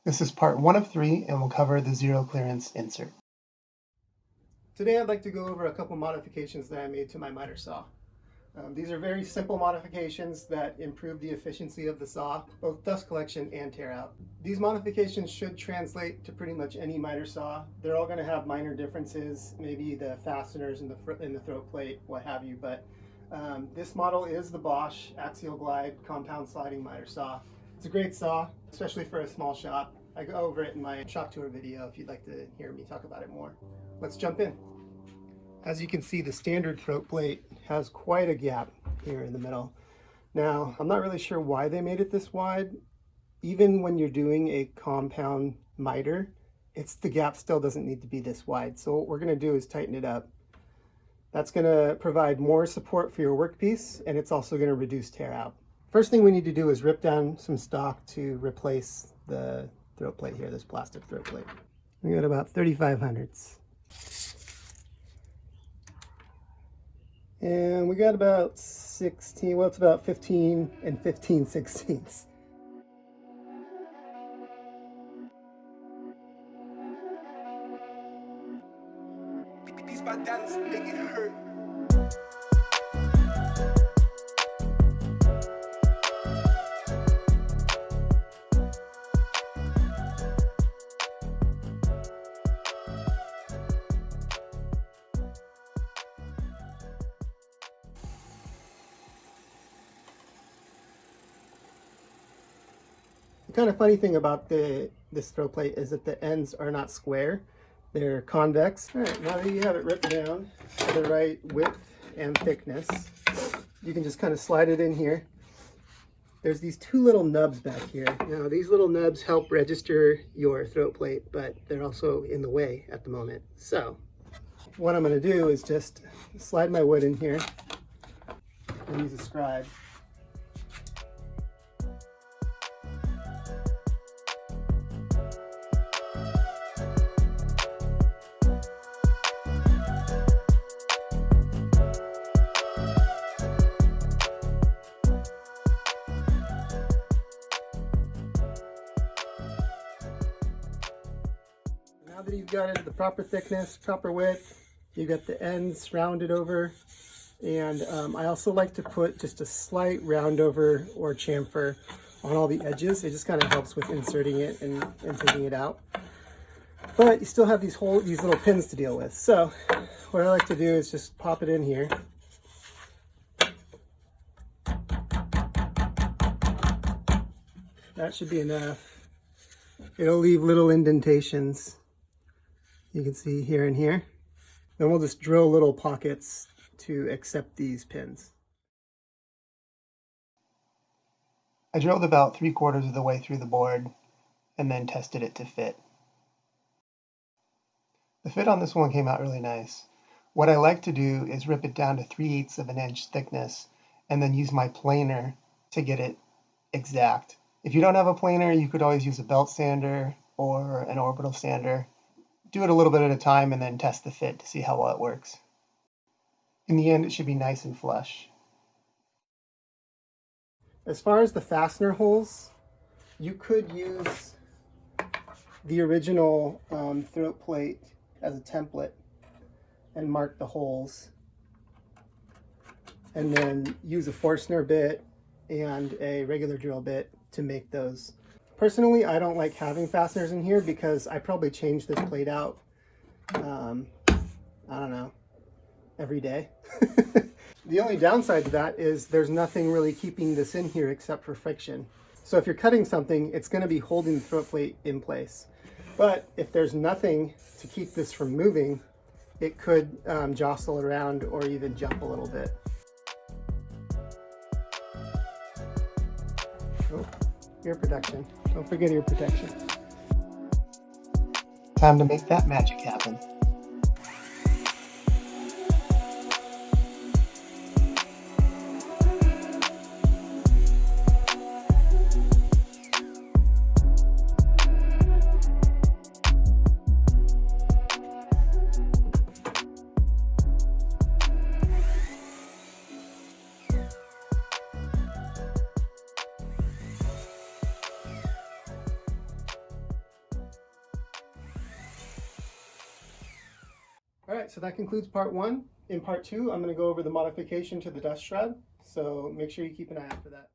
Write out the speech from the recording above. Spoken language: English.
This is part 1 of 3 and will cover the zero clearance insert. Today I'd like to go over a couple modifications that I made to my miter saw. These are very simple modifications that improve the efficiency of the saw, both dust collection and tear out. These modifications should translate to pretty much any miter saw. They're all going to have minor differences, maybe the fasteners in the throat plate, what have you, but this model is the Bosch Axial Glide compound sliding miter saw. It's a great saw, especially for a small shop. I go over it in my shop tour video if you'd like to hear me talk about it more. Let's jump in. As you can see, the standard throat plate has quite a gap here in the middle. Now, I'm not really sure why they made it this wide. Even when you're doing a compound miter, the gap still doesn't need to be this wide. So what we're going to do is tighten it up. That's going to provide more support for your workpiece, and it's also going to reduce tear out. First thing we need to do is rip down some stock to replace the throat plate here, this plastic throat plate. We got about 3/500ths. And we got about 16, well, it's about 15 and 15/16. These my daddies make it hurt. The kind of funny thing about this throat plate is that the ends are not square, they're convex. All right, now that you have it ripped down to the right width and thickness, you can just kind of slide it in here. There's these two little nubs back here. Now these little nubs help register your throat plate, but they're also in the way at the moment. So what I'm going to do is just slide my wood in here and use a scribe. Now that you've got it the proper thickness, proper width, you got the ends rounded over, and I also like to put just a slight round over or chamfer on all the edges. It just kind of helps with inserting it and taking it out. But you still have these little pins to deal with. So what I like to do is just pop it in here. That should be enough. It'll leave little indentations. You can see here and here. Then we'll just drill little pockets to accept these pins. I drilled about 3/4 of the way through the board and then tested it to fit. The fit on this one came out really nice. What I like to do is rip it down to 3/8 of an inch thickness and then use my planer to get it exact. If you don't have a planer, you could always use a belt sander or an orbital sander. Do it a little bit at a time and then test the fit to see how well it works. In the end, it should be nice and flush. As far as the fastener holes, you could use the original throat plate as a template and mark the holes, and then use a Forstner bit and a regular drill bit to make those. Personally, I don't like having fasteners in here because I probably change this plate out, I don't know, every day. The only downside to that is there's nothing really keeping this in here except for friction. So if you're cutting something, it's going to be holding the throat plate in place. But if there's nothing to keep this from moving, it could jostle around or even jump a little bit. Oh, ear protection. Don't forget ear protection. Time to make that magic happen. All right, so that concludes part one. In part two, I'm going to go over the modification to the dust shroud. So make sure you keep an eye out for that.